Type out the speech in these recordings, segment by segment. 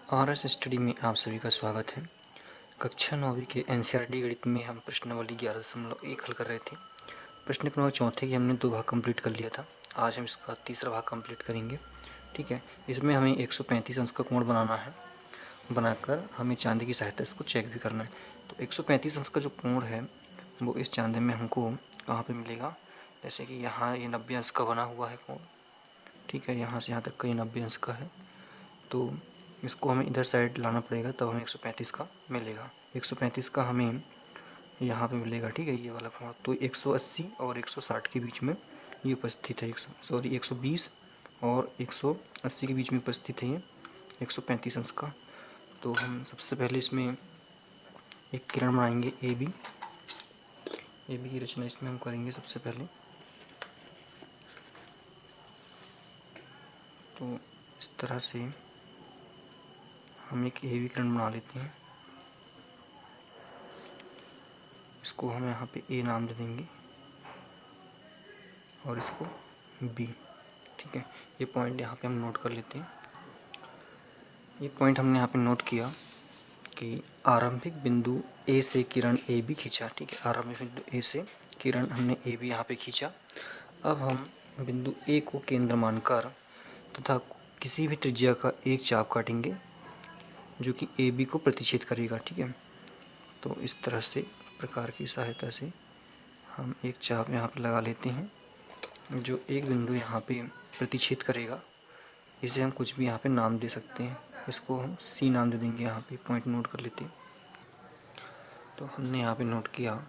RS study में आप सभी का स्वागत है। कक्षा 9वीं के एनसीईआरटी गणित में हम प्रश्नावली 11.1 हल कर रहे थे। प्रश्न क्रमांक चौथे की हमने 2 भाग कंप्लीट कर लिया था। आज हम इसका तीसरा भाग कंप्लीट करेंगे। ठीक है, इसमें हमें 135 अंश का कोण बनाना है। बनाकर हमें चांदी की सहायता से इसको चेक भी करना है। तो 135 अंश का जो कोण है वो इस चांदी में हमको कहाँ पे मिलेगा, जैसे कि यहाँ ये 90 अंश का बना हुआ है कोण। ठीक है, यहाँ से यहाँ तक का ये 90 अंश का है, तो इसको हमें इधर साइड लाना पड़ेगा, तब हमें 135 का मिलेगा। 135 का हमें यहाँ पे मिलेगा। ठीक है, ये वाला कोण तो 180 और 160 के बीच में ये उपस्थित है। 120 और 180 के बीच में उपस्थित है ये 135 अंश का। तो हम सबसे पहले इसमें एक किरण बनाएंगे ए बी की रचना इसमें हम करेंगे सबसे पहले। तो इस तरह से हम एक ए बी किरण बना लेते हैं। इसको हम यहाँ पे ए नाम दे देंगे और इसको बी। ठीक है, ये पॉइंट यहाँ पे हम नोट कर लेते हैं। ये पॉइंट हमने यहाँ पे नोट किया कि आरंभिक बिंदु ए से किरण ए बी खींचा। ठीक है, आरंभिक बिंदु ए से किरण हमने ए बी यहाँ पे खींचा। अब हम बिंदु ए को केंद्र मानकर तथा किसी भी त्रिज्या का एक चाप काटेंगे जो कि ए बी को प्रतिच्छेद करेगा। ठीक है, तो इस तरह से प्रकार की सहायता से हम एक चाप यहाँ पे लगा लेते हैं जो एक बिंदु यहाँ पे प्रतिच्छेद करेगा। इसे हम कुछ भी यहाँ पे नाम दे सकते हैं। इसको हम सी नाम दे देंगे। यहाँ पे पॉइंट नोट कर लेते हैं। तो हमने यहाँ पे नोट किया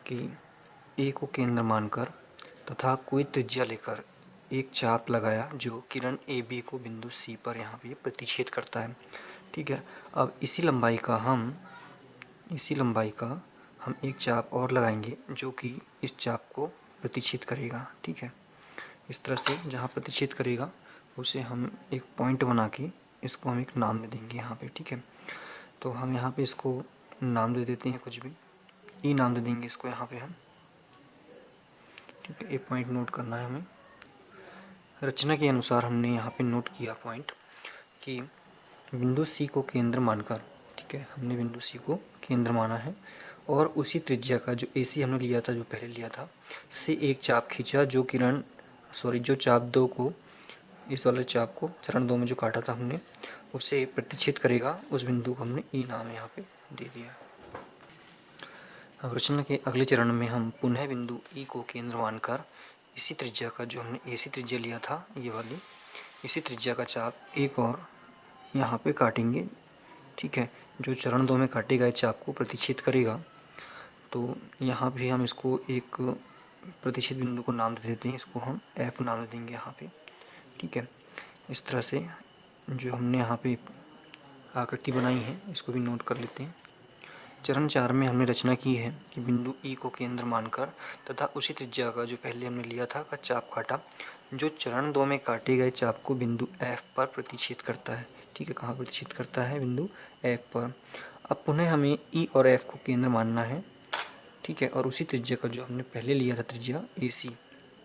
कि ए को केंद्र मानकर तथा कोई त्रिज्या लेकर एक चाप लगाया जो किरण ए बी को बिंदु सी पर यहाँ पे प्रतिच्छेद करता है। ठीक है, अब इसी लंबाई का हम एक चाप और लगाएंगे जो कि इस चाप को प्रतिच्छेद करेगा। ठीक है, इस तरह से जहाँ प्रतिच्छेद करेगा उसे हम एक पॉइंट बना के इसको हम एक नाम दे देंगे यहाँ पे। ठीक है, तो हम यहाँ पे इसको नाम दे देते हैं, कुछ भी ई नाम दे देंगे इसको यहाँ पे हम। ठीक है, एक पॉइंट नोट करना है हमें। रचना के अनुसार हमने यहाँ पे नोट किया पॉइंट कि बिंदु सी को केंद्र मानकर, ठीक है, हमने बिंदु सी को केंद्र माना है और उसी त्रिज्या का जो AC हमने लिया था, जो पहले लिया था, से एक चाप खींचा जो जो चाप 2 को, इस वाले चाप को चरण 2 में जो काटा था हमने, उसे प्रतिच्छेद करेगा। उस बिंदु को हमने ई नाम यहाँ पे दे दिया। अब रचना के अगले चरण में हम पुनः बिंदु ई को केंद्र मानकर इसी त्रिज्या का, जो हमने AC त्रिज्या लिया था ये वाली, इसी त्रिज्या का चाप एक और यहाँ पे काटेंगे। ठीक है, जो चरण 2 में काटे गए चाप को प्रतिच्छेद करेगा। तो यहाँ भी हम इसको एक प्रतिच्छेद बिंदु को नाम दे देते हैं। इसको हम F नाम दे देंगे यहाँ पे। ठीक है, इस तरह से जो हमने यहाँ पे आकृति बनाई है इसको भी नोट कर लेते हैं। चरण 4 में हमने रचना की है कि बिंदु ई को केंद्र मानकर तथा उसी त्रिज्या का, जो पहले हमने लिया था, का चाप काटा जो चरण 2 में काटे गए चाप को बिंदु F पर प्रतिच्छेद करता है। ठीक है, कहाँ प्रतिच्छेद करता है? बिंदु F पर। अब पुनः हमें E और F को केंद्र मानना है। ठीक है, और उसी त्रिज्या का, जो हमने पहले लिया था त्रिज्या AC,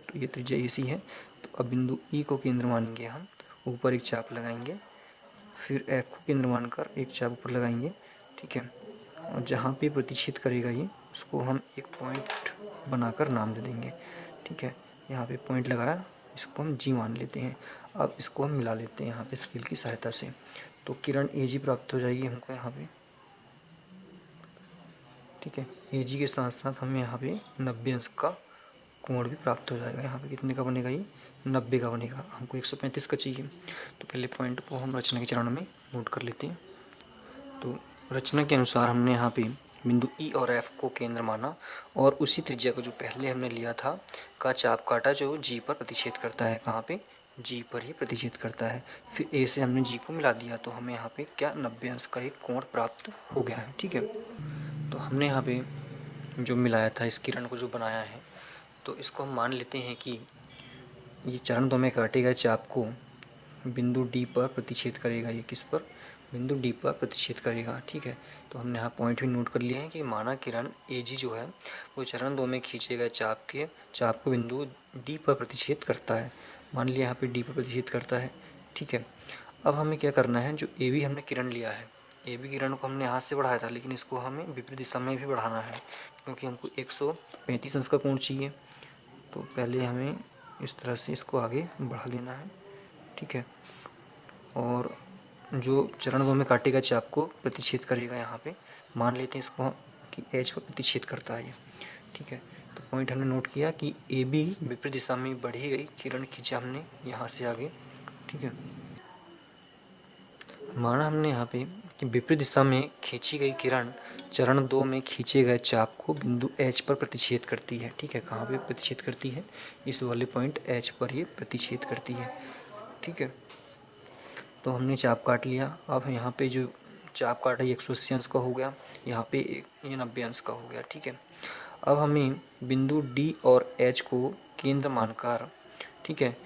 तो ये त्रिज्या AC है। तो अब बिंदु E को केंद्र मानेंगे हम, ऊपर एक चाप लगाएंगे, फिर F को केंद्र मानकर एक चाप ऊपर लगाएंगे। ठीक है, और जहाँ पे प्रतिच्छेद करेगा ये, उसको हम एक पॉइंट बनाकर नाम दे देंगे। ठीक है, यहाँ पे पॉइंट लगाया, इसको हम G मान लेते हैं। अब इसको हम मिला लेते हैं यहाँ पे स्केल की सहायता से, तो किरण AG प्राप्त हो जाएगी हमको यहाँ पे। ठीक है, AG के साथ साथ हमें यहाँ पे 90 अंश का कोण भी प्राप्त हो जाएगा। यहाँ पे कितने का बनेगा? ये 90 का बनेगा। हमको 135 का चाहिए, तो पहले पॉइंट को हम रचना के चरण में नोट कर लेते हैं। तो रचना के अनुसार हमने यहाँ पे बिंदु E और F को केंद्र माना और उसी त्रिज्या को, जो पहले हमने लिया था, का चाप काटा जो G पर प्रतिच्छेद करता है। कहाँ पे? G पर ही प्रतिच्छेद करता है। फिर A से हमने G को मिला दिया, तो हमें यहाँ पे क्या 90 अंश का एक कोण प्राप्त हो गया है। ठीक है, तो हमने यहाँ पे जो मिलाया था, इस किरण को जो बनाया है, तो इसको हम मान लेते हैं कि ये चरण 2 में काटे गए चाप को बिंदु D पर प्रतिच्छेद करेगा। ये किस पर? बिंदु D पर प्रतिच्छेद करेगा। ठीक है, तो हमने यहाँ पॉइंट भी नोट कर लिए हैं कि माना किरण AG जो है वो चरण 2 में खींचे गए चाप को बिंदु D पर प्रतिच्छेद करता है। मान लिया यहाँ पे D पर प्रतिच्छेद करता है। ठीक है, अब हमें क्या करना है, जो ए बी हमने किरण लिया है, ए बी किरण को हमने यहाँ से बढ़ाया था, लेकिन इसको हमें विपरीत दिशा में भी बढ़ाना है, क्योंकि हमको 135 अंश का कोण चाहिए। तो पहले हमें इस तरह से इसको आगे बढ़ा लेना है, ठीक है। और जो चरण 2 में काटेगा चाप को प्रतिच्छेद करेगा, यहाँ पे मान लेते हैं इसको कि एच पर प्रतिच्छेद करता है ये, ठीक है। तो पॉइंट हमने नोट किया कि ए बी विपरीत दिशा में बढ़ी गई किरण खींचा हमने यहाँ से आगे, ठीक है। माना हमने यहाँ पे कि विपरीत दिशा में खींची गई किरण चरण 2 में खींचे गए चाप को बिंदु एच पर प्रतिच्छेद करती है, ठीक है। कहाँ पे प्रतिच्छेद करती है, इस वाले पॉइंट एच पर ये प्रतिच्छेद करती है, ठीक है। तो हमने चाप काट लिया। अब यहाँ पे जो चाप काटा 180 अंश का हो गया, यहाँ पे ये 90 अंश का हो गया, ठीक है। अब हमें बिंदु डी और एच को केंद्र मानकर, ठीक है,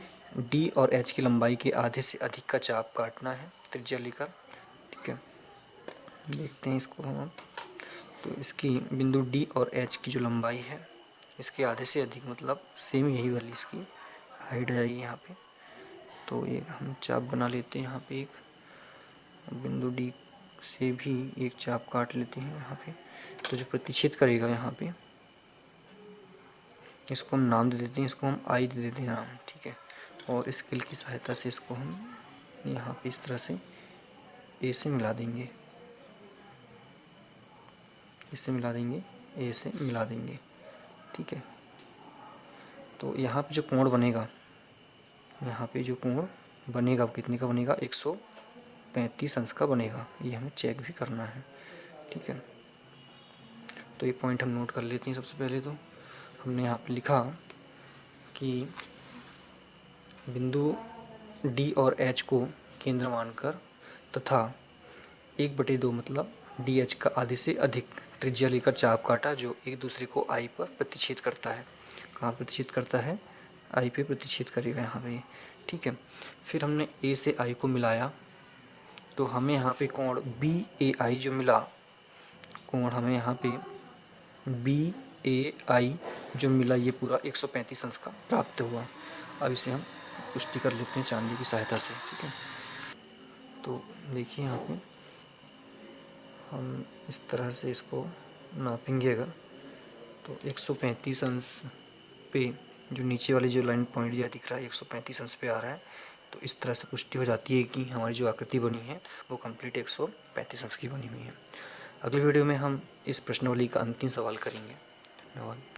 डी और एच की लंबाई के आधे से अधिक का चाप काटना है त्रिज्या लेकर, ठीक है। देखते हैं इसको हम। तो इसकी बिंदु डी और एच की जो लंबाई है इसके आधे से अधिक, मतलब सेम यही वाली इसकी हाइट आएगी यहाँ पे। तो ये हम चाप बना लेते हैं यहाँ पे, एक बिंदु डी से भी एक चाप काट लेते हैं यहाँ पे। तो जो प्रतिच्छेद करेगा यहाँ पे, इसको हम नाम दे देते हैं, इसको हम आई दे देते हैं नाम, ठीक है। और स्केल की सहायता से इसको हम यहाँ पे इस तरह से ए से मिला देंगे, इससे मिला देंगे, ए से मिला देंगे, ठीक है। तो यहाँ पे जो कोण बनेगा, यहाँ पे जो कोण बनेगा वो कितने का बनेगा, 135 अंश का बनेगा। ये हमें चेक भी करना है, ठीक है। तो ये पॉइंट हम नोट कर लेते हैं। सबसे पहले तो हमने यहाँ पे लिखा कि बिंदु डी और एच को केंद्र मानकर तथा 1/2 मतलब डी एच का आधे से अधिक त्रिज्या लेकर चाप काटा जो एक दूसरे को आई पर प्रतिच्छेद करता है। कहाँ प्रतिच्छेद करता है, आई पे प्रतिच्छेद करेगा यहाँ पे, ठीक है। फिर हमने ए से आई को मिलाया, तो हमें यहाँ पे कोण बी ए आई जो मिला, कोण हमें यहाँ पे बी ए आई जो मिला, ये पूरा 135 अंश का प्राप्त हुआ। अब इसे हम पुष्टि कर लेते हैं चांदी की सहायता से, ठीक है। तो देखिए यहाँ पे हम इस तरह से इसको नापेंगे अगर, तो 135 अंश पे जो नीचे वाली जो लाइन पॉइंट यह दिख रहा है 135 अंश पे आ रहा है। तो इस तरह से पुष्टि हो जाती है कि हमारी जो आकृति बनी है वो कंप्लीट 135 अंश की बनी हुई है। अगली वीडियो में हम इस प्रश्नावली का अंतिम सवाल करेंगे। धन्यवाद।